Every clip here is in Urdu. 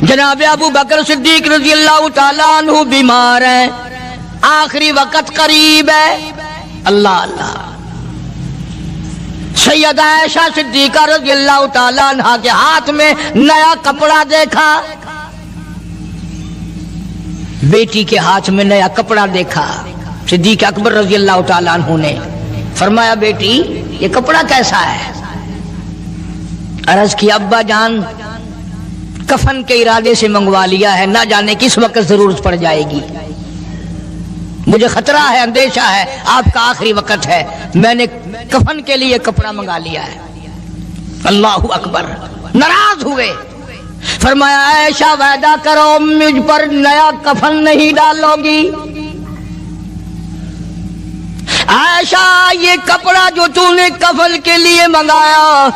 جناب ابو بکر صدیق رضی اللہ تعالیٰ عنہ بیمار ہیں، آخری وقت قریب ہے۔ اللہ اللہ، سیدہ عائشہ صدیقہ رضی اللہ تعالیٰ عنہ کے ہاتھ میں نیا کپڑا دیکھا، بیٹی کے ہاتھ میں نیا کپڑا دیکھا۔ صدیق اکبر رضی اللہ تعالیٰ عنہ نے فرمایا بیٹی یہ کپڑا کیسا ہے؟ عرض کی ابا جان کفن کے ارادے سے منگوا لیا ہے، نہ جانے کس وقت ضرورت پڑ جائے گی، مجھے خطرہ ہے، اندیشہ ہے، آپ کا آخری وقت ہے، میں نے کفن کے لیے کپڑا منگا لیا ہے۔ اللہ اکبر، ناراض ہوئے، فرمایا عائشہ وعدہ کرو مجھ پر نیا کفن نہیں ڈالو گی۔ عائشہ یہ کپڑا جو تو نے کفن کے لیے منگایا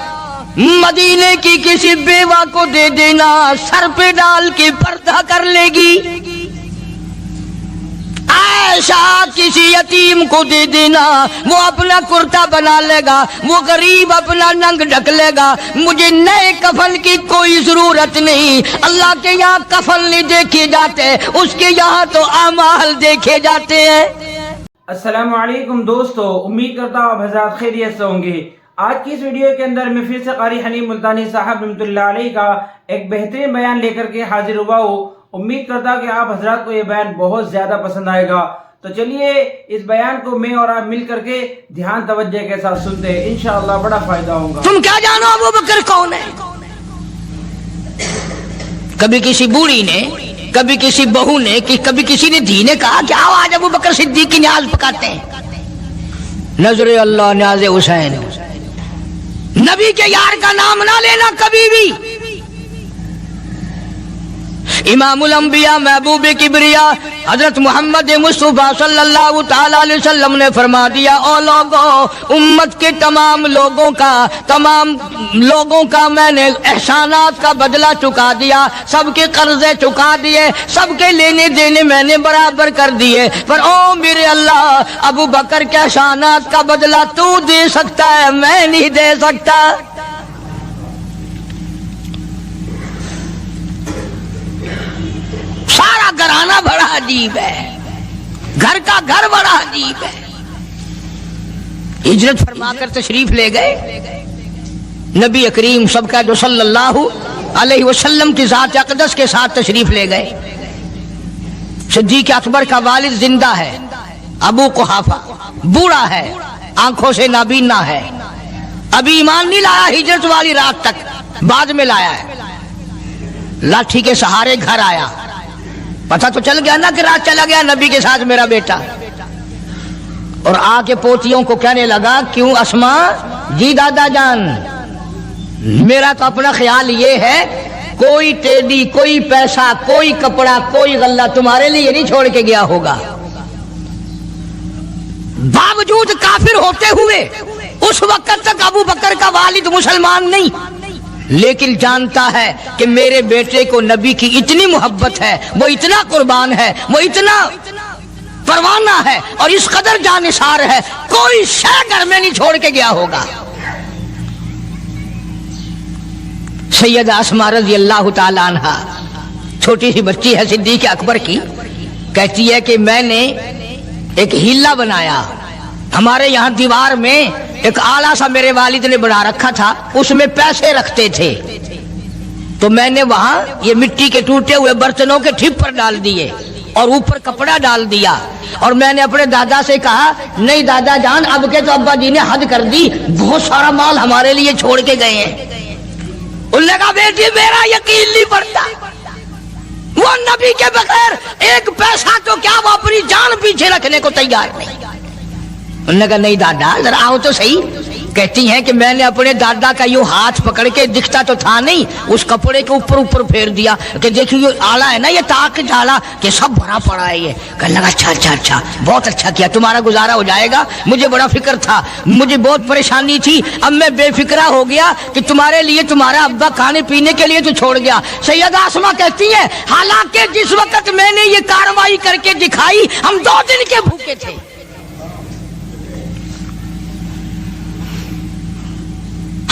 مدینے کی کسی بیوہ کو دے دینا، سر پہ ڈال کے پردہ کر لے گی۔ عائشہ کسی یتیم کو دے دینا، وہ اپنا کرتا بنا لے گا، وہ غریب اپنا ننگ ڈھک لے گا، مجھے نئے کفن کی کوئی ضرورت نہیں۔ اللہ کے یہاں کفن نہیں دیکھے جاتے، اس کے یہاں تو اعمال دیکھے جاتے ہیں۔ السلام علیکم دوستو، امید کرتا ہوں آپ حضرات خیریت سے ہوں گے۔ آج کی اس ویڈیو کے اندر میں پھر سے قاری حنیف ملتانی صاحب رحمۃ اللہ علیہ کا ایک بہترین بیان لے کر کے حاضر ہوا ہوں۔ امید کرتا ہوں کہ آپ حضرات کو یہ بیان بہت زیادہ پسند آئے گا، تو چلیے اس بیان کو میں اور آپ مل کر کے دھیان توجہ کے ساتھ سنتے ہیں، انشاءاللہ بڑا فائدہ ہوگا۔ تم کیا جانو ابو بکر کون ہے؟ کبھی کسی بوڑھی نے، کبھی کسی بہو نے، کبھی کسی نے دھی نے کہا کہ آؤ آج ابو بکر صدیق کی نیاز پکاتے ہیں۔ نظر اللہ نیاز حسین، نبی کے یار کا نام نہ لینا کبھی بھی۔ امام الانبیاء محبوب کبریا حضرت محمد مصطفیٰ صلی اللہ تعالی علیہ وسلم نے فرما دیا، او لوگوں، امت کے تمام لوگوں کا میں نے احسانات کا بدلہ چکا دیا، سب کے قرضے چکا دیے، سب کے لینے دینے میں نے برابر کر دیے، پر او میرے اللہ ابو بکر کے احسانات کا بدلہ تو دے سکتا ہے، میں نہیں دے سکتا۔ سارا گھرانہ بڑا عجیب ہے، گھر کا گھر بڑا عجیب ہے۔ ہجرت فرما کر تشریف لے گئے نبی کریم سب کا جو صلی اللہ علیہ وسلم کی ذات اقدس کے ساتھ تشریف لے گئے۔ صدیق اکبر کا والد زندہ ہے، ابو قحافہ بوڑھا ہے، آنکھوں سے نابینا ہے، ابھی ایمان نہیں لایا ہجرت والی رات تک، بعد میں لایا ہے۔ لاٹھی کے سہارے گھر آیا، پتہ تو چل گیا نا کہ رات چلا گیا نبی کے ساتھ میرا بیٹا، اور آ کے پوتیوں کو کہنے لگا کیوں اسما جی دادا جان، میرا تو اپنا خیال یہ ہے کوئی ٹیڈی، کوئی پیسہ، کوئی کپڑا، کوئی غلہ تمہارے لیے نہیں چھوڑ کے گیا ہوگا۔ باوجود کافر ہوتے ہوئے اس وقت تک ابو بکر کا والد مسلمان نہیں، لیکن جانتا ہے کہ میرے بیٹے کو نبی کی اتنی محبت ہے، وہ اتنا قربان ہے، وہ اتنا پروانہ ہے اور اس قدر جانثار ہے، کوئی شے گھر میں نہیں چھوڑ کے گیا ہوگا۔ سیدہ اسماء رضی اللہ تعالی عنہ چھوٹی سی بچی ہے صدیق اکبر کی، کہتی ہے کہ میں نے ایک ہیلا بنایا، ہمارے یہاں دیوار میں ایک آلہ سا میرے والد نے بنا رکھا تھا، اس میں پیسے رکھتے تھے، تو میں نے وہاں یہ مٹی کے ٹوٹے ہوئے برتنوں کے ٹھپ ڈال دیے اور اوپر کپڑا ڈال دیا، اور میں نے اپنے دادا سے کہا نہیں دادا جان اب کے تو ابا جی نے حد کر دی، بہت سارا مال ہمارے لیے چھوڑ کے گئے ہیں۔ انہوں نے کہا بیٹی میرا یقین نہیں پڑتا، وہ نبی کے بغیر ایک پیسہ تو کیا وہ اپنی جان پیچھے رکھنے کو تیار نہیں۔ انہوں نے کہا نہیں دادا ذرا آؤ تو صحیح۔ کہتی ہیں کہ میں نے اپنے دادا کا یوں ہاتھ پکڑ کے، دکھتا تو تھا نہیں، اس کپڑے کے اوپر پھیر دیا کہ دیکھیے یہ آلہ ہے نا، یہ تاک ڈالا کہ سب بھرا پڑا ہے۔ یہ کہنے لگا اچھا بہت اچھا کیا، تمہارا گزارا ہو جائے گا، مجھے بڑا فکر تھا، مجھے بہت پریشانی تھی، اب میں بے فکرہ ہو گیا کہ تمہارے لیے تمہارا ابا کھانے پینے کے لیے تو چھوڑ گیا۔ سیدہ اسماء کہتی ہیں حالانکہ جس وقت میں نے یہ کارروائی کر کے دکھائی ہم 2 دن کے بھوکے تھے۔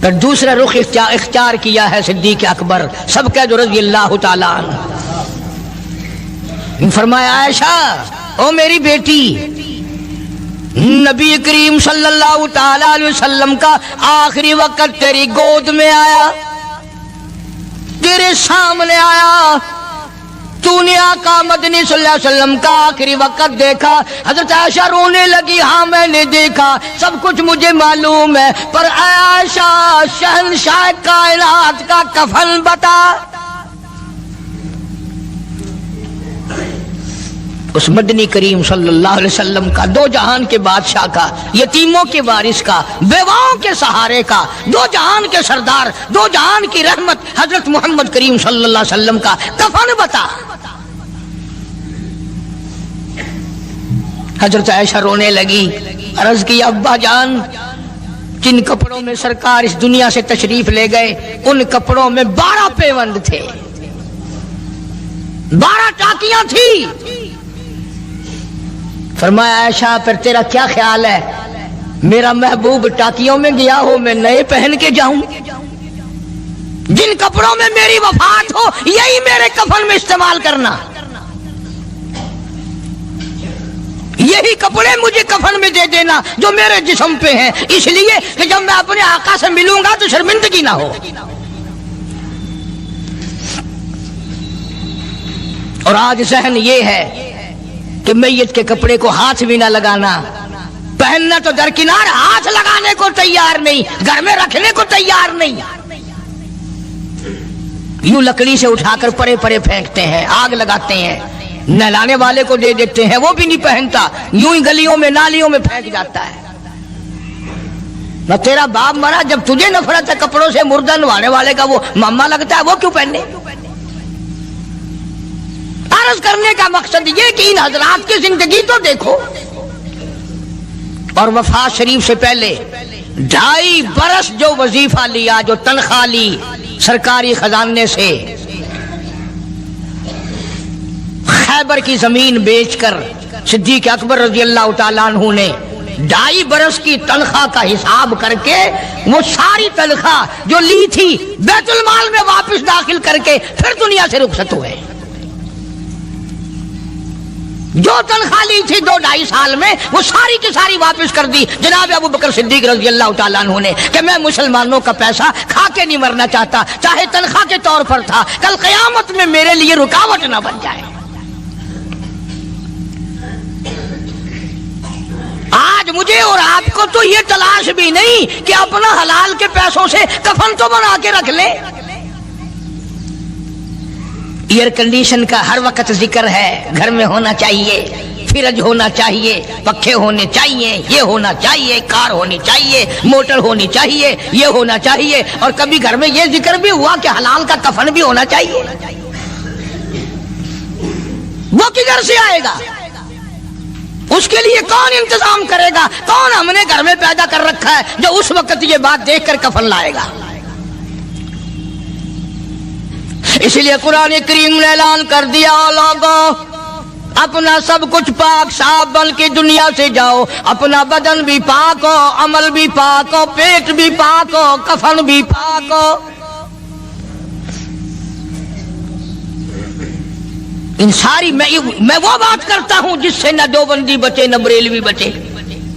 پھر دوسرا رخ اختیار کیا ہے صدیق اکبر سب کہہ دو رضی اللہ تعالیٰ عنہ. فرمایا عائشہ او میری بیٹی، نبی کریم صلی اللہ تعالیٰ علیہ وسلم کا آخری وقت تیری گود میں آیا، تیرے سامنے آیا، تو نے آقا مدنی صلی اللہ علیہ وسلم کا آخری وقت دیکھا. حضرت عائشہ رونے لگی، ہاں میں نے دیکھا، سب کچھ مجھے معلوم ہے، پر عائشہ شہنشاہ کائنات کا کفن بتا. اس مدنی کریم صلی اللہ علیہ وسلم کا، دو جہان کے بادشاہ کا، یتیموں کے وارث کا، بیواؤں کے سہارے کا، دو جہان کے سردار، دو جہان کی رحمت حضرت محمد کریم صلی اللہ علیہ وسلم کا کفن بتا. حضرت عائشہ رونے لگی، عرض کی ابا جان، جن کپڑوں میں سرکار اس دنیا سے تشریف لے گئے ان کپڑوں میں 12 پیوند تھے، 12 ٹاکیاں تھی. فرمایا عائشہ پھر تیرا کیا خیال ہے، میرا محبوب ٹاکیوں میں گیا ہو میں نئے پہن کے جاؤں؟ جن کپڑوں میں میری وفات ہو یہی میرے کفن میں استعمال کرنا، یہی کپڑے مجھے کفن میں دے دینا جو میرے جسم پہ ہیں، اس لیے کہ جب میں اپنے آقا سے ملوں گا تو شرمندگی نہ ہو. اور آج ذہن یہ ہے کہ میت کے کپڑے کو ہاتھ بھی نہ لگانا، پہننا تو درکنار، ہاتھ لگانے کو تیار نہیں، گھر میں رکھنے کو تیار نہیں، یوں لکڑی سے اٹھا کر پرے پرے پھینکتے ہیں، آگ لگاتے ہیں، نہلانے والے کو دے دیتے ہیں، وہ بھی نہیں پہنتا، یوں ہی گلیوں میں نالیوں میں پھینک جاتا ہے. نہ تیرا باپ مرا، جب تجھے نفرت ہے کپڑوں سے، مردہ نوانے والے کا وہ ماما لگتا ہے، وہ کیوں پہنے؟ عرض کرنے کا مقصد یہ کہ ان حضرات کی زندگی تو دیکھو. اور وفات شریف سے پہلے 2.5 برس جو وظیفہ لیا، جو تنخواہ لی سرکاری خزانے سے، خیبر کی زمین بیچ کر صدیق اکبر رضی اللہ تعالیٰ عنہ نے 2.5 برس کی تنخواہ کا حساب کر کے وہ ساری تنخواہ جو لی تھی بیت المال میں واپس داخل کر کے پھر دنیا سے رخصت ہوئے. جو تنخواہ لی تھی 2-2.5 سال میں وہ ساری کی ساری واپس کر دی جناب ابو بکر صدیق رضی اللہ تعالیٰ عنہ نے، کہ میں مسلمانوں کا پیسہ کھا کے نہیں مرنا چاہتا، چاہے تنخواہ کے طور پر تھا، کل قیامت میں میرے لیے رکاوٹ نہ بن جائے. آج مجھے اور آپ کو تو یہ تلاش بھی نہیں کہ اپنا حلال کے پیسوں سے کفن تو بنا کے رکھ لیں. ایئر کنڈیشن کا ہر وقت ذکر ہے، گھر میں ہونا چاہیے، فریج ہونا چاہیے، پنکھے ہونے چاہیے، یہ ہونا چاہیے، کار ہونی چاہیے، موٹر ہونی چاہیے، یہ ہونا چاہیے. اور کبھی گھر میں یہ ذکر بھی ہوا کہ حلال کا کفن بھی ہونا چاہیے. وہ کدھر سے آئے گا؟ اس کے لیے کون انتظام کرے گا؟ کون ہم نے گھر میں پیدا کر رکھا ہے جو اس وقت یہ بات دیکھ کر کفن لائے گا؟ اس لیے قرآن کریم نے اعلان کر دیا، لوگوں اپنا سب کچھ پاک صاف بن کے دنیا سے جاؤ، اپنا بدن بھی پاک ہو، عمل بھی پاک ہو، پیٹ بھی پاک ہو، کفن بھی پاک ہو. ان ساری میں وہ بات کرتا ہوں جس سے نہ دیوبندی بچے، نہ بریلوی بچے،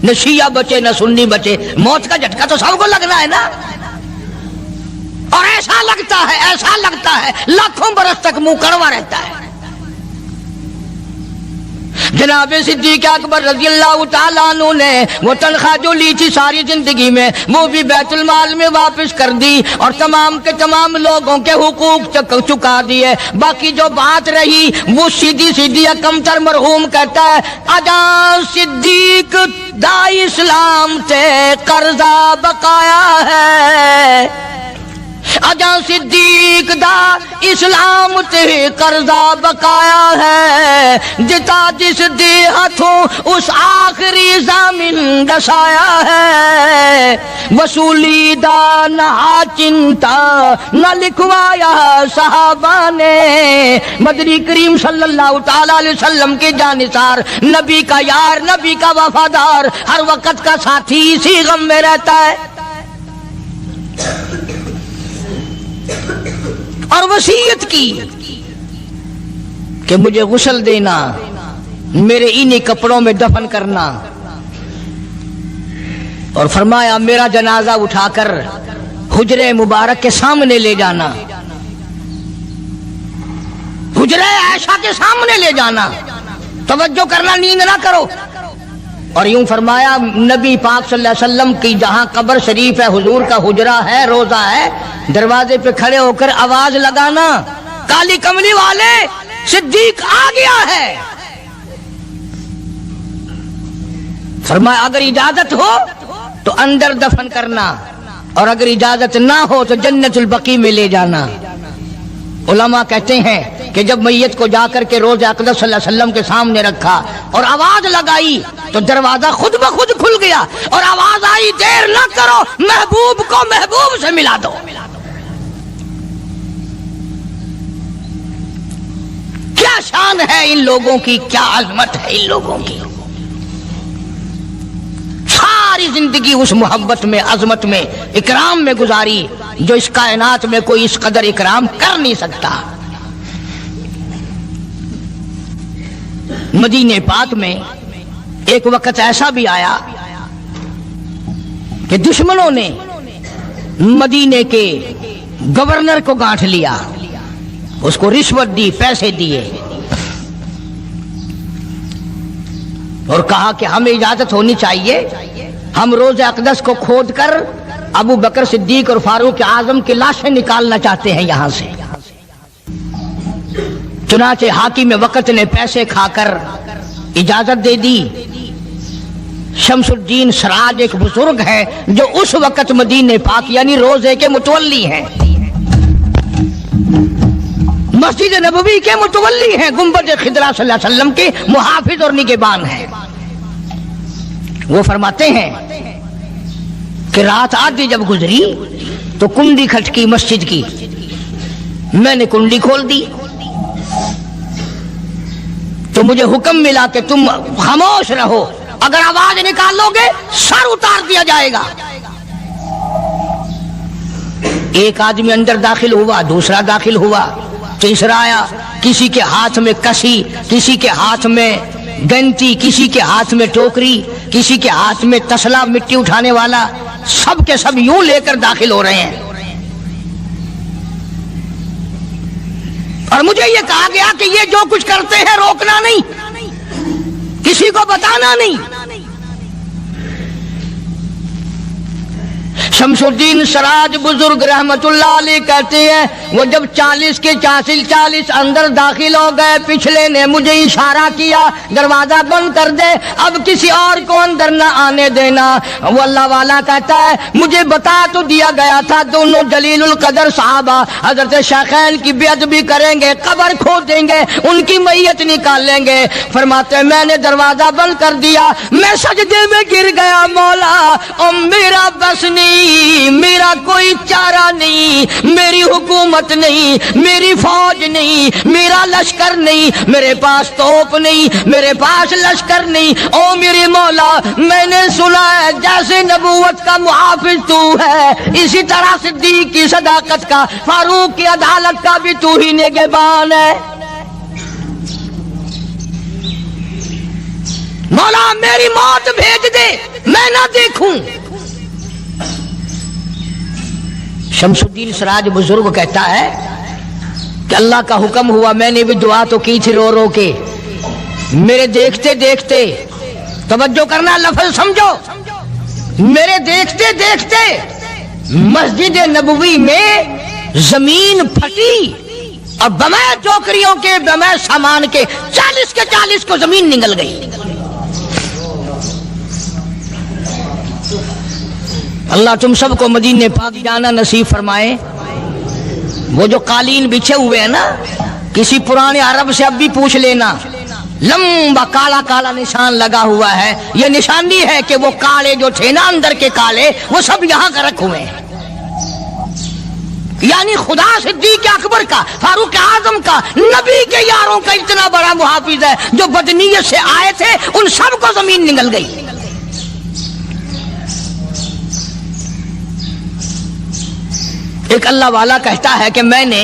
نہ شیعہ بچے، نہ سنی بچے. موت کا جھٹکا تو سب کو لگنا ہے نا، اور ایسا لگتا ہے لاکھوں برس تک منہ کڑوا رہتا ہے. جناب صدیق اکبر رضی اللہ تعالیٰ عنہ نے وہ تنخواہ جو لی تھی ساری زندگی میں وہ بھی بیت المال میں واپس کر دی اور تمام کے تمام لوگوں کے حقوق چکا دیے. باقی جو بات رہی وہ سیدھی کمتر مرحوم کہتا ہے، اجا صدیق دا اسلام تے قرضہ بقایا ہے، اجا صدیق دا اسلام تے قرضہ بقایا ہے، جتا جس دے ہاتھوں اس آخری زمین دسایا ہے، وصولی دا نہ چنتا نہ لکھوایا صحابہ نے. مدنی کریم صلی اللہ تعالی علیہ وسلم کے جانثار، نبی کا یار، نبی کا وفادار، ہر وقت کا ساتھی اسی غم میں رہتا ہے. اور وصیت کی کہ مجھے غسل دینا، میرے انہی کپڑوں میں دفن کرنا، اور فرمایا میرا جنازہ اٹھا کر حجرے مبارک کے سامنے لے جانا، حجرے عائشہ کے سامنے لے جانا، توجہ کرنا، نیند نہ کرو۔ اور یوں فرمایا نبی پاک صلی اللہ علیہ وسلم کی جہاں قبر شریف ہے، حضور کا حجرہ ہے، روضہ ہے، دروازے پہ کھڑے ہو کر آواز لگانا، کالی کملی والے صدیق آ گیا ہے۔ فرمایا اگر اجازت ہو تو اندر دفن کرنا، اور اگر اجازت نہ ہو تو جنت البقیع میں لے جانا۔ علماء کہتے ہیں کہ جب میت کو جا کر کے روضہ اقدس صلی اللہ علیہ وسلم کے سامنے رکھا اور آواز لگائی تو دروازہ خود بخود کھل گیا، اور آواز آئی دیر نہ کرو، محبوب کو محبوب سے ملا دو۔ کیا شان ہے ان لوگوں کی، کیا عظمت ہے ان لوگوں کی، ساری زندگی اس محبت میں، عظمت میں، اکرام میں گزاری جو اس کائنات میں کوئی اس قدر اکرام کر نہیں سکتا۔ مدینہ پاک میں ایک وقت ایسا بھی آیا کہ دشمنوں نے مدینے کے گورنر کو گانٹھ لیا، اس کو رشوت دی، پیسے دیے، اور کہا کہ ہمیں اجازت ہونی چاہیے، ہم روضہ اقدس کو کھود کر ابو بکر صدیق اور فاروق اعظم کی لاشیں نکالنا چاہتے ہیں یہاں سے۔ چنانچہ حاکم وقت نے پیسے کھا کر اجازت دے دی۔ شمس الدین سراج ایک بزرگ ہے جو اس وقت مدینہ پاک یعنی روضے کے متولی ہیں، مسجد نبوی کے متولی ہیں، گنبد خضرا صلی اللہ علیہ وسلم کے محافظ اور نگہبان ہیں۔ وہ فرماتے ہیں کہ رات آدھی جب گزری تو کنڈی کھٹکی مسجد کی، میں نے کنڈی کھول دی تو مجھے حکم ملا کہ تم خاموش رہو، اگر آواز نکالو گے سر اتار دیا جائے گا۔ ایک آدمی اندر داخل ہوا، دوسرا داخل ہوا، تیسرا آیا، کسی کے ہاتھ میں کسی، کسی کے ہاتھ میں گنتی، کسی کے ہاتھ میں ٹوکری، کسی کے ہاتھ میں تسلا مٹی اٹھانے والا، سب کے سب یوں لے کر داخل ہو رہے ہیں۔ اور مجھے یہ کہا گیا کہ یہ جو کچھ کرتے ہیں روکنا نہیں، کسی کو بتانا نہیں۔ شمس الدین سراج بزرگ رحمت اللہ علیہ کہتے ہیں وہ جب 40 کے 40 اندر داخل ہو گئے، پچھلے نے مجھے اشارہ کیا دروازہ بند کر دے، اب کسی اور کو اندر نہ آنے دینا۔ وہ اللہ والا کہتا ہے مجھے بتا تو دیا گیا تھا دونوں جلیل القدر صحابہ حضرت شیخین کی بے ادبی کریں گے، قبر کھود دیں گے، ان کی میت نکال لیں گے۔ فرماتے میں نے دروازہ بند کر دیا، میں سجدے میں گر گیا، مولا او میرا بس نہیں، میرا کوئی چارہ نہیں، میری حکومت نہیں، میری فوج نہیں، میرا لشکر نہیں، میرے پاس توپ نہیں، میرے پاس لشکر نہیں، او میرے مولا میں نے سنا ہے جیسے نبوت کا محافظ تو ہے، اسی طرح صدیق کی صداقت کا، فاروق کی عدالت کا بھی تو ہی نگہبان ہے۔ مولا میری موت بھیج دے، میں نہ دیکھوں۔ شمس الدین سراج بزرگ کہتا ہے کہ اللہ کا حکم ہوا، میں نے بھی دعا تو کی تھی رو رو کے، میرے دیکھتے دیکھتے، توجہ کرنا لفظ سمجھو، میرے دیکھتے دیکھتے مسجد نبوی میں زمین پھٹی اور بمے ٹوکریوں کے، بمے سامان کے 40 کے 40 کو زمین نگل گئی۔ اللہ تم سب کو مدینہ پاک جانا نصیب فرمائے۔ وہ جو قالین بچھے ہوئے ہیں نا، کسی پرانے عرب سے اب بھی پوچھ لینا، لمبا کالا کالا نشان لگا ہوا ہے، یہ نشانی ہے کہ وہ کالے جو تھے نا اندر کے کالے، وہ سب یہاں کا رکھ ہوئے ہیں۔ یعنی خدا صدیق اکبر کا، فاروق اعظم کا، نبی کے یاروں کا اتنا بڑا محافظ ہے، جو بدنیت سے آئے تھے ان سب کو زمین نگل گئی۔ ایک اللہ والا کہتا ہے کہ میں نے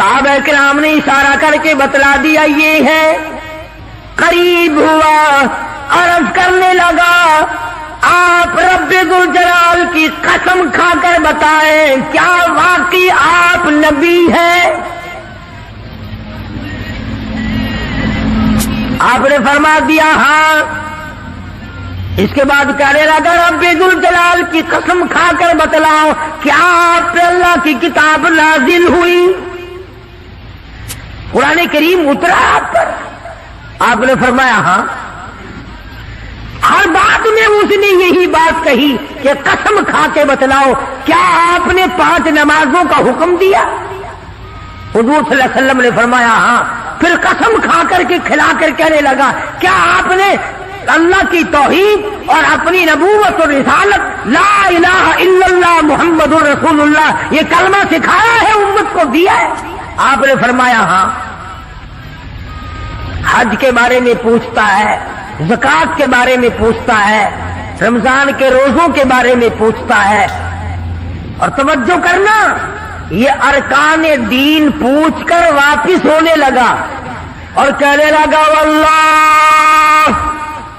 صحابہ کرام نے اشارہ کر کے بتلا دیا یہ ہے. قریب ہوا، عرض کرنے لگا آپ رب ذوالجلال کی قسم کھا کر بتائیں کیا واقعی آپ نبی ہیں؟ آپ نے فرما دیا ہاں. اس کے بعد کہنے لگا رب ذوالجلال کی قسم کھا کر بتلاؤ کیا آپ پہ اللہ کی کتاب نازل ہوئی؟ قرآن کریم اترا آپ پر؟ آپ نے فرمایا ہاں. ہر بات میں اس نے یہی بات کہی کہ قسم کھا کے بتلاؤ کیا آپ نے 5 نمازوں کا حکم دیا؟ حضور صلی اللہ علیہ وسلم نے فرمایا ہاں. پھر قسم کھا کر کے کھلا کر کہنے لگا کیا آپ نے اللہ کی توحید اور اپنی نبوت اور رسالت لا الہ الا اللہ محمد رسول اللہ یہ کلمہ سکھایا ہے، امت کو دیا ہے؟ آپ نے فرمایا ہاں. حج کے بارے میں پوچھتا ہے، زکوٰۃ کے بارے میں پوچھتا ہے، رمضان کے روزوں کے بارے میں پوچھتا ہے. اور توجہ کرنا، یہ ارکان دین پوچھ کر واپس ہونے لگا اور کہنے لگا واللہ،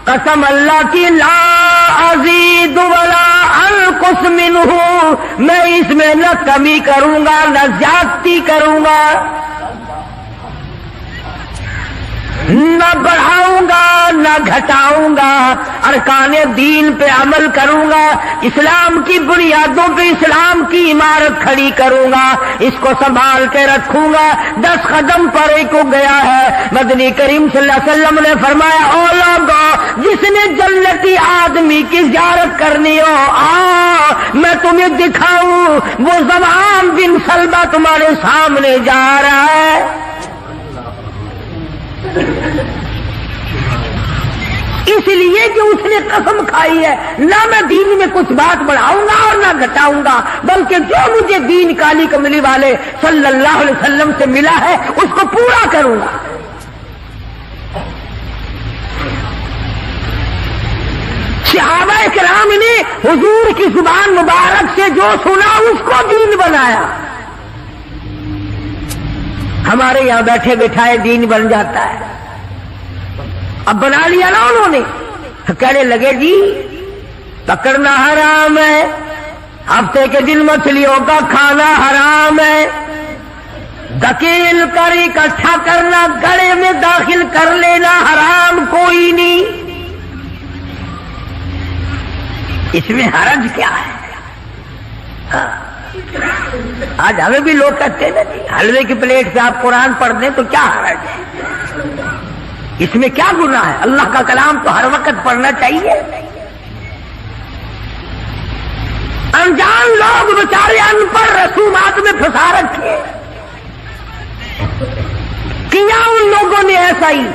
قسم اللہ کی، لا ازید ولا انقص منہ، میں اس میں نہ کمی کروں گا نہ زیادتی کروں گا، نہ بڑھاؤں گا نہ گھٹاؤں گا. ارکان دین پہ عمل کروں گا، اسلام کی بنیادوں پہ اسلام کی عمارت کھڑی کروں گا، اس کو سنبھال کے رکھوں گا. 10 قدم پرے کو گیا ہے. مدنی کریم صلی اللہ علیہ وسلم نے فرمایا او لوگو، جس نے جنتی آدمی کی زیارت کرنی ہو میں تمہیں دکھاؤں. وہ زمان بن سلمہ تمہارے سامنے جا رہا ہے. اس لیے کہ اس نے قسم کھائی ہے نہ میں دین میں کچھ بات بڑھاؤں گا اور نہ گھٹاؤں گا، بلکہ جو مجھے دین کالی کملی والے صلی اللہ علیہ وسلم سے ملا ہے اس کو پورا کروں گا. صحابہ کرام نے حضور کی زبان مبارک سے جو سنا اس کو دین بنایا. ہمارے یہاں بیٹھے بٹھائے دین بن جاتا ہے. اب بنا لیا نا انہوں نے، کہنے لگے جی پکڑنا حرام ہے، ہفتے کے دن مچھلیوں کا کھانا حرام ہے، دھکیل کر اکٹھا کرنا گڑے میں داخل کر لینا حرام کوئی نہیں. اس میں حرج کیا ہے؟ آج ہمیں بھی لوگ کہتے ہیں نا حلوے کی پلیٹ سے آپ قرآن پڑھ دیں تو کیا حرج ہے؟ اس میں کیا گناہ ہے؟ اللہ کا کلام تو ہر وقت پڑھنا چاہیے. انجان لوگ بیچارے ان پڑھ رسومات میں پھنسا رکھے. کیا ان لوگوں نے ایسا ہی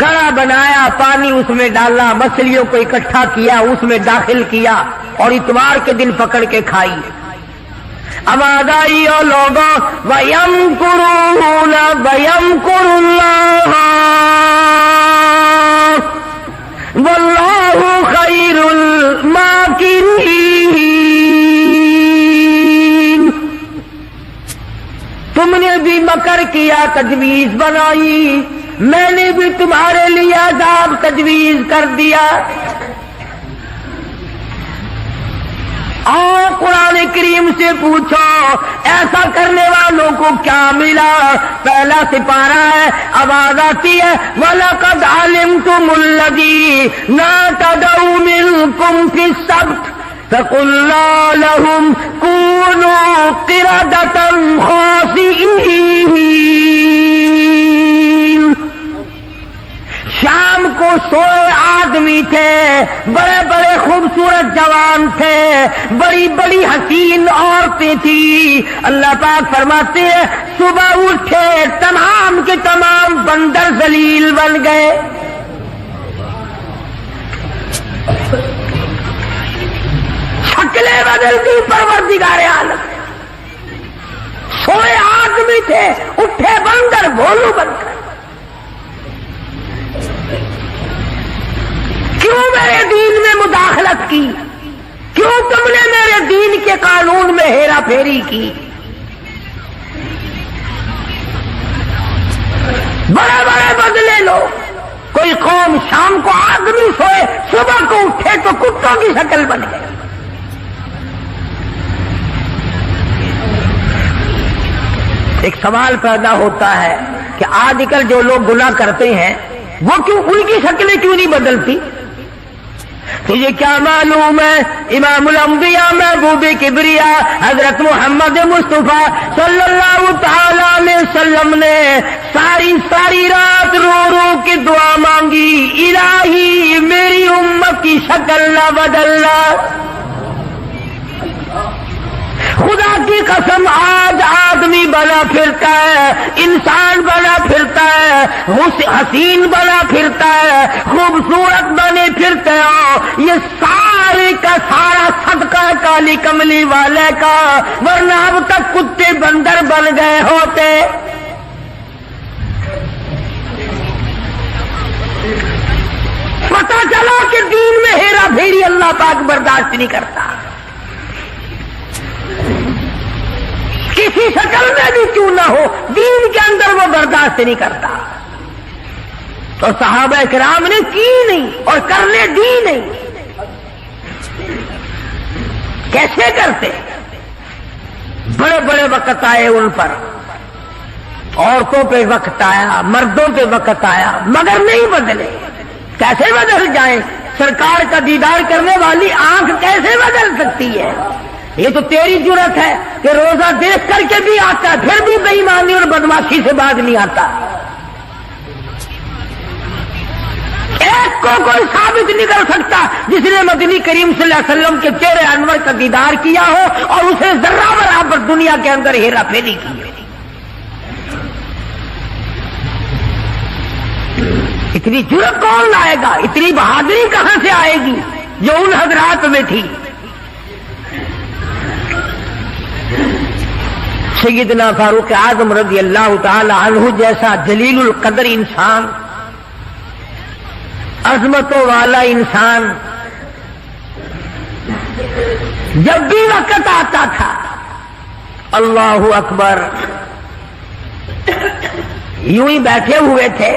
گڑا بنایا، پانی اس میں ڈالا، مچھلیوں کو اکٹھا کیا، اس میں داخل کیا اور اتوار کے دن پکڑ کے کھائی. آواز آئی او لوگوں وَيَمْكُرُونَ وَيَمْكُرُ اللَّهُ وَاللَّهُ خَيْرُ الْمَاكِرِينَ. تم نے بھی مکر کیا، تجویز بنائی، میں نے بھی تمہارے لیے عذاب تجویز کر دیا. اور قرآن کریم سے پوچھو ایسا کرنے والوں کو کیا ملا؟ پہلا سپارہ ہے، آواز آتی ہے وَلَقَدْ عَلِمْتُمُ الَّذِينَ اعْتَدَوْا مِنْكُمْ فِي السَّبْتِ فَقُلْنَا لَهُمْ كُونُوا قِرَدَةً خَاسِئِينَ. شام کو 100 آدمی تھے، بڑے بڑے خوبصورت جوان تھے، بڑی بڑی حسین عورتیں تھیں. اللہ پاک فرماتے ہیں صبح اٹھے تمام کے تمام بندر ذلیل بن گئے. شکلیں بدل دی پروردگار عالم. 100 آدمی تھے، اٹھے بندر بھولو بن کر. کیوں میرے دین میں مداخلت کی؟ کیوں تم نے میرے دین کے قانون میں ہیرا پھیری کی؟ بڑے بڑے بدلے لو. کوئی قوم شام کو آدمی سوئے, صبح کو اٹھے تو کتوں کی شکل بن گئے. ایک سوال پیدا ہوتا ہے کہ آج کل جو لوگ گناہ کرتے ہیں وہ کیوں, ان کی شکلیں کیوں نہیں بدلتی؟ تجھے کیا معلوم ہے امام الانبیاء محبوب کبریا حضرت محمد مصطفیٰ صلی اللہ تعالی علیہ وسلم نے ساری رات رو رو کے دعا مانگی, الہی میری امت کی شکل نہ بدلنا. خدا کی قسم آج آدمی بنا پھرتا ہے, انسان بنا پھرتا ہے, حسین بنا پھرتا ہے, خوبصورت بنے پھرتے ہو, یہ سارے کا سارا صدقہ کالی کملی والے کا, ورنہ اب تک کتے بندر بن گئے ہوتے. پتہ چلا کہ دین میں ہیرا پھیری اللہ پاک برداشت نہیں کرتا, کسی شکل میں بھی کیوں نہ ہو, دین کے اندر وہ برداشت نہیں کرتا. تو صحابہ کرام نے کی نہیں اور کرنے دی نہیں. کیسے کرتے؟ بڑے بڑے وقت آئے ان پر, عورتوں پہ وقت آیا, مردوں پہ وقت آیا, مگر نہیں بدلے. کیسے بدل جائیں؟ سرکار کا دیدار کرنے والی آنکھ کیسے بدل سکتی ہے؟ یہ تو تیری جرت ہے کہ روزہ دیکھ کر کے بھی آتا ہے, پھر بھی بے ایمانی اور بدماشی سے باز نہیں آتا. ایک کو کوئی ثابت نہیں کر سکتا جس نے مدنی کریم صلی اللہ علیہ وسلم کے چہرے انور کا دیدار کیا ہو اور اسے ذرہ برابر دنیا کے اندر ہیرا پھیری کی. اتنی جرت کون لائے گا؟ اتنی بہادری کہاں سے آئے گی جو ان حضرات میں تھی؟ سیدنا فاروق اعظم رضی اللہ تعالی عنہ جیسا جلیل القدر انسان, عظمتوں والا انسان, جب بھی وقت آتا تھا اللہ اکبر, یوں ہی بیٹھے ہوئے تھے,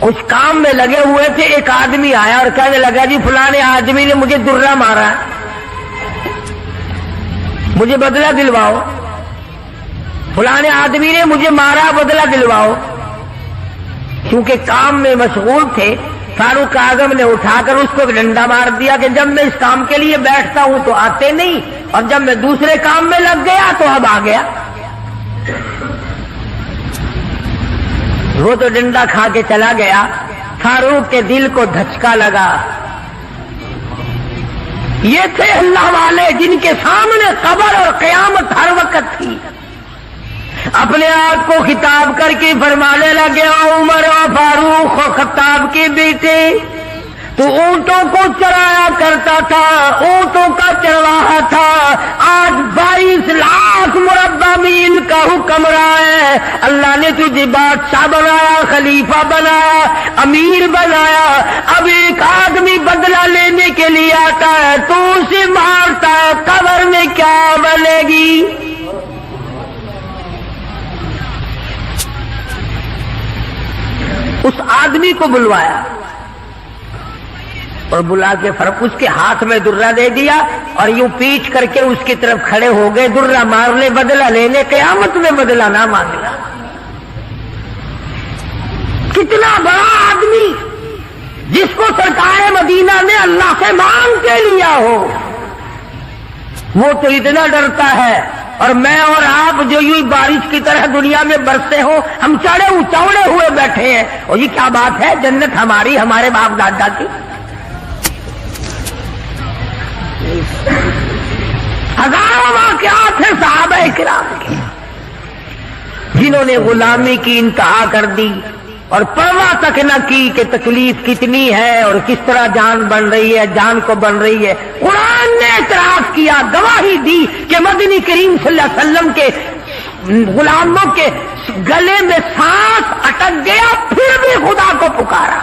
کچھ کام میں لگے ہوئے تھے, ایک آدمی آیا اور کہنے لگا جی فلانے آدمی نے مجھے درہ مارا, مجھے بدلہ دلواؤ. فلانے آدمی نے مجھے مارا, بدلہ دلواؤ. کیونکہ کام میں مشغول تھے, فاروق اعظم نے اٹھا کر اس کو ڈنڈا مار دیا کہ جب میں اس کام کے لیے بیٹھتا ہوں تو آتے نہیں, اور جب میں دوسرے کام میں لگ گیا تو اب آ گیا. وہ تو ڈنڈا کھا کے چلا گیا. فاروق کے دل کو دھچکا لگا. یہ تھے اللہ والے جن کے سامنے قبر اور قیامت ہر وقت تھی. اپنے آپ کو خطاب کر کے فرمانے لگے, عمر و فاروق و خطاب کے بیٹے, تو اونٹوں کو چرایا کرتا تھا, اونٹوں کا چرواہا تھا, آج 22 لاکھ مربع میل کا حکمراں ہے. اللہ نے تجھے بادشاہ بنایا, خلیفہ بنایا, امیر بنایا. اب ایک آدمی بدلہ لینے کے لیے آتا ہے تو اسے مارتا ہے, قبر میں کیا بنے گی؟ اس آدمی کو بلوایا اور بلا کے فرق اس کے ہاتھ میں درہ دے دیا اور یوں پیٹ کر کے اس کی طرف کھڑے ہو گئے, درہ مارنے, بدلہ لینے, قیامت میں بدلہ نہ مانگنا. کتنا بڑا آدمی جس کو سرکار مدینہ نے اللہ سے مانگ کے لیا ہو, وہ تو اتنا ڈرتا ہے. اور میں اور آپ جو یوں بارش کی طرح دنیا میں برستے ہو, ہم چوڑے ہوئے بیٹھے ہیں, اور یہ کیا بات ہے, جنت ہماری, ہمارے باپ دادا کی. ہزاروں واقعات ہیں صحابہ کرام کے جنہوں نے غلامی کی انتہا کر دی اور پرواہ تک نہ کی کہ تکلیف کتنی ہے اور کس طرح جان بن رہی ہے, جان کو بن رہی ہے. قرآن نے اعتراف کیا, گواہی دی کہ مدنی کریم صلی اللہ علیہ وسلم کے غلاموں کے گلے میں سانس اٹک گیا, پھر بھی خدا کو پکارا,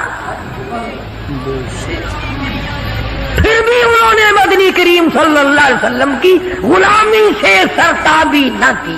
پھر بھی انہوں نے مدنی کریم صلی اللہ علیہ وسلم کی غلامی سے سرتابی نہ کی.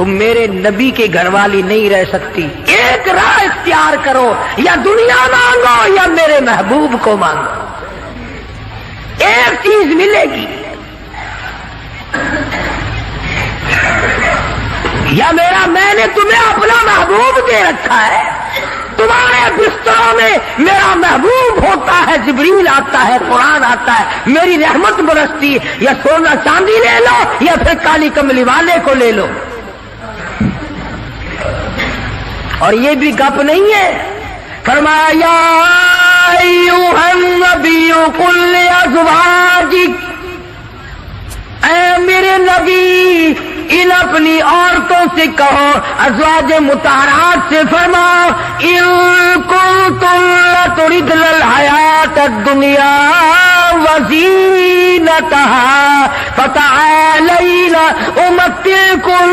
تم میرے نبی کی گھر والی نہیں رہ سکتی، ایک راہ اختیار کرو، یا دنیا مانگو یا میرے محبوب کو مانگو، ایک چیز ملے گی، یا میں نے تمہیں اپنا محبوب دے رکھا ہے، تمہارے بستروں میں میرا محبوب ہوتا ہے، جبریل آتا ہے، قرآن آتا ہے، میری رحمت برستی، یا سونا چاندی لے لو یا پھر کالی کملی والے کو لے لو۔ اور یہ بھی گپ نہیں ہے، فرمایا یا ایھا النبی قل لازواجک، اے میرے نبی ان اپنی عورتوں سے کہو، ازواج مطہرات سے فرماؤ، ان کنتم لتردن الحیات الدنیا وزینتہا فتعالین امتعکن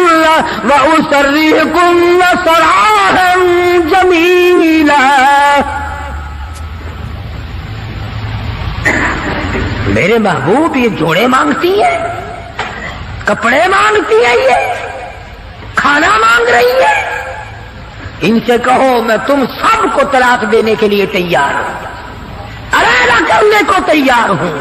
واسرحکن سراحا جمیلا۔ میرے محبوب یہ جوڑے مانگتی ہے، کپڑے مانگتی ہے، یہ کھانا مانگ رہی ہے، ان سے کہو میں تم سب کو طلاق دینے کے لیے تیار ہوں، علیحدہ کرنے کو تیار ہوں۔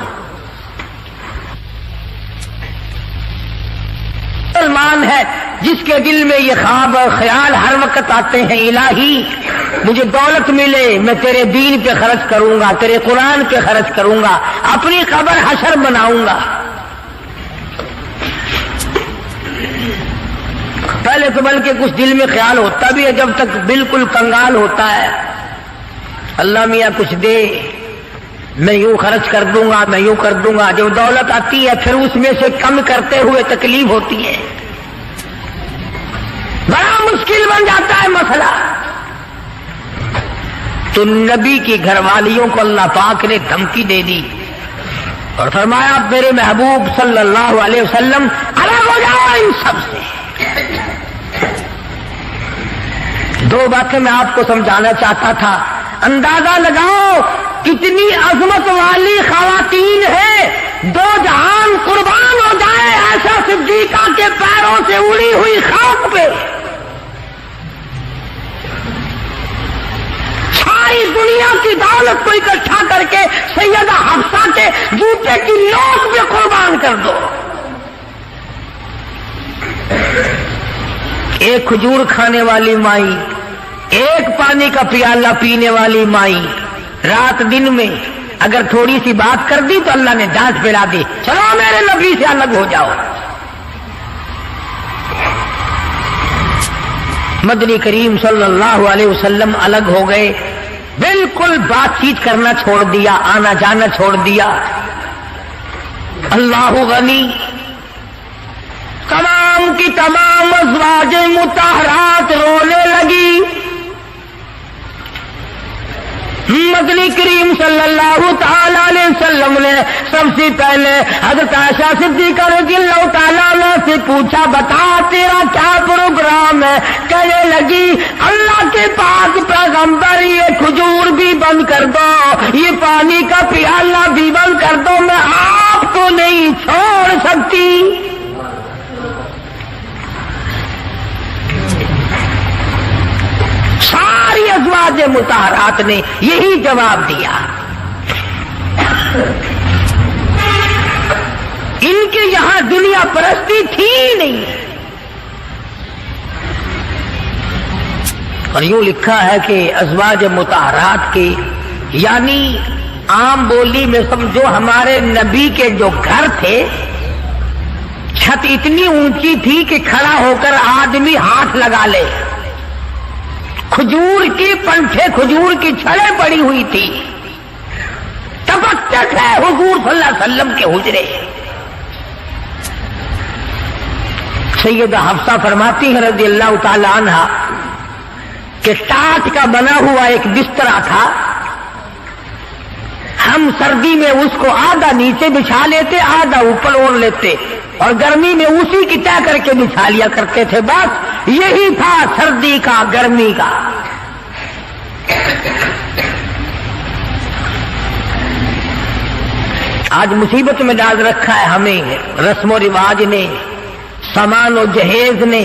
مسلمان ہے جس کے دل میں یہ خواب اور خیال ہر وقت آتے ہیں، الہی مجھے دولت ملے، میں تیرے دین پہ خرچ کروں گا، تیرے قرآن پہ خرچ کروں گا، اپنی قبر حشر بناؤں گا۔ پہلے تو بلکہ کچھ دل میں خیال ہوتا بھی ہے، جب تک بالکل کنگال ہوتا ہے، اللہ میاں کچھ دے، میں یوں خرچ کر دوں گا، میں یوں کر دوں گا۔ جب دولت آتی ہے پھر اس میں سے کم کرتے ہوئے تکلیف ہوتی ہے، بڑا مشکل بن جاتا ہے مسئلہ۔ تو نبی کی گھر والیوں کو اللہ پاک نے دھمکی دے دی اور فرمایا میرے محبوب صلی اللہ علیہ وسلم الگ ہو جاؤ ان سب سے۔ دو باتیں میں آپ کو سمجھانا چاہتا تھا، اندازہ لگاؤ کتنی عظمت والی خواتین ہیں، دو جہان قربان ہو جائے ایسا صدیقہ کے پیروں سے اڑی ہوئی خاک پہ، ساری دنیا کی دولت کو اکٹھا کر کے سیدہ حفصہ کے جوتے کی نوک پہ قربان کر دو۔ ایک کھجور کھانے والی مائی، ایک پانی کا پیالہ پینے والی مائی، رات دن میں اگر تھوڑی سی بات کر دی تو اللہ نے ڈانٹ پھیلا دی، چلو میرے نبی سے الگ ہو جاؤ۔ مدنی کریم صلی اللہ علیہ وسلم الگ ہو گئے، بالکل بات چیت کرنا چھوڑ دیا، آنا جانا چھوڑ دیا۔ اللہ غنی، تمام کی تمام ازواج مطہرات رونے لگی۔ مدنی کریم صلی اللہ تعالی علیہ وسلم نے سب سے پہلے حضرت عائشہ صدیقہ رضی اللہ تعالی عنہ سے پوچھا بتا تیرا کیا پروگرام ہے؟ کہنے لگی اللہ کے پاک پیغمبر یہ کھجور بھی بند کر دو، یہ پانی کا پیالہ بھی بند کر دو، میں آپ کو نہیں چھوڑ سکتی۔ ساری ازواج مطہرات نے یہی جواب دیا۔ ان کے یہاں دنیا پرستی تھی نہیں، اور یوں لکھا ہے کہ ازواج مطہرات کے یعنی عام بولی میں سمجھو ہمارے نبی کے جو گھر تھے، چھت اتنی اونچی تھی کہ کھڑا ہو کر آدمی ہاتھ لگا لے، کھجور کی پنکھے، کھجور کی چھڑیں پڑی ہوئی تھی، تبکتک ہے حضور صلی اللہ علیہ وسلم کے حجرے۔ سیدہ حفصہ فرماتی ہے رضی اللہ تعالی عنہا کہ ٹاٹ کا بنا ہوا ایک بسترا تھا، ہم سردی میں اس کو آدھا نیچے بچھا لیتے، آدھا اوپر اوڑھ لیتے، اور گرمی میں اسی کی طے کر کے بچھا لیا کرتے تھے۔ بس یہی تھا سردی کا، گرمی کا۔ آج مصیبت میں ڈال رکھا ہے ہمیں رسم و رواج نے، سامان و جہیز نے،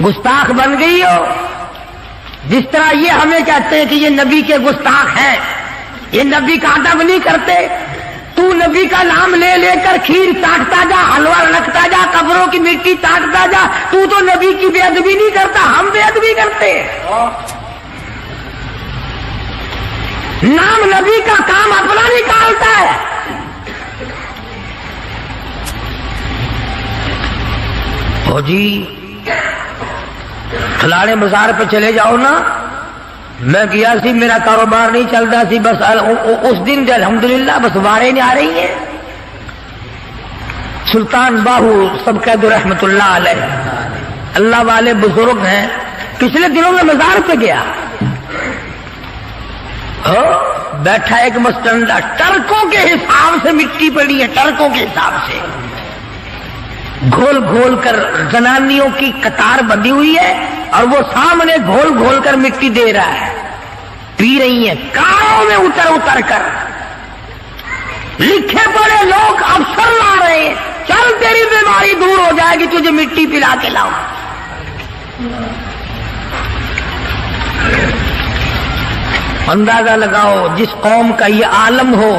گستاخ بن گئی ہو. جس طرح یہ ہمیں کہتے ہیں کہ یہ نبی کے گستاخ ہیں، یہ نبی کا ادب نہیں کرتے. تو نبی کا نام لے لے کر کھیر چاٹتا جا، حلوہ رکھتا جا، قبروں کی مٹی چاٹتا جا. تو نبی کی بے ادبی نہیں کرتا، ہم بے ادبی کرتے ہیں. نام نبی کا کام اپنا نکالتا ہے. او جی فلانے بازار پہ چلے جاؤ نا، میں گیا سی، میرا کاروبار نہیں چلتا سی، بس اس دن الحمدللہ بس وارے نہیں آ رہی ہیں. سلطان باہو سب قید رحمت اللہ علیہ، اللہ والے بزرگ ہیں. پچھلے دنوں میں مزار پہ گیا، بیٹھا ایک مستنڈا، ٹرکوں کے حساب سے مٹی پڑی ہے، ٹرکوں کے حساب سے گھول گھول کر زنانیوں کی قطار بندھی ہوئی ہے، اور وہ سامنے گھول گھول کر مٹی دے رہا ہے، پی رہی ہیں کاروں میں اتر اتر کر. لکھے پڑے لوگ افسر لا رہے ہیں، چل تیری بیماری دور ہو جائے گی، تجھے مٹی پلا کے لاؤ. اندازہ لگاؤ جس قوم کا یہ عالم ہو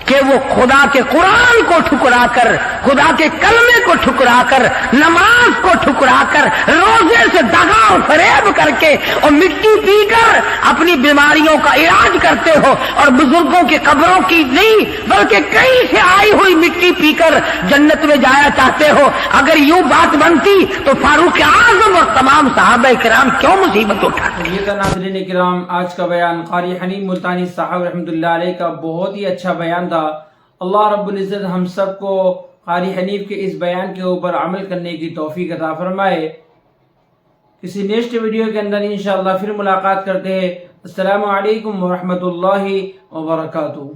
کہ وہ خدا کے قرآن کو ٹھکرا کر، خدا کے کلمے کو ٹھکرا کر، نماز کو ٹھکرا کر، روزے سے دغا و فریب کر کے اور مٹی پی کر اپنی بیماریوں کا علاج کرتے ہو، اور بزرگوں کی قبروں کی نہیں بلکہ کہیں سے آئی ہوئی مٹی پی کر جنت میں جایا چاہتے ہو. اگر یوں بات بنتی تو فاروق اعظم اور تمام صحابہ کرام کیوں مصیبت اٹھاتے؟ یہ تھا ناظرین کرام آج کا بیان. قاری حنیف ملتانی صاحب رحمۃ اللہ علیہ کا بہت ہی اچھا بیان تھا. اللہ رب العزت ہم سب کو قاری حنیف کے اس بیان کے اوپر عمل کرنے کی توفیق عطا فرمائے. کسی نیکسٹ ویڈیو کے اندر انشاءاللہ پھر ملاقات کرتے ہیں. السلام علیکم ورحمۃ اللہ وبرکاتہ.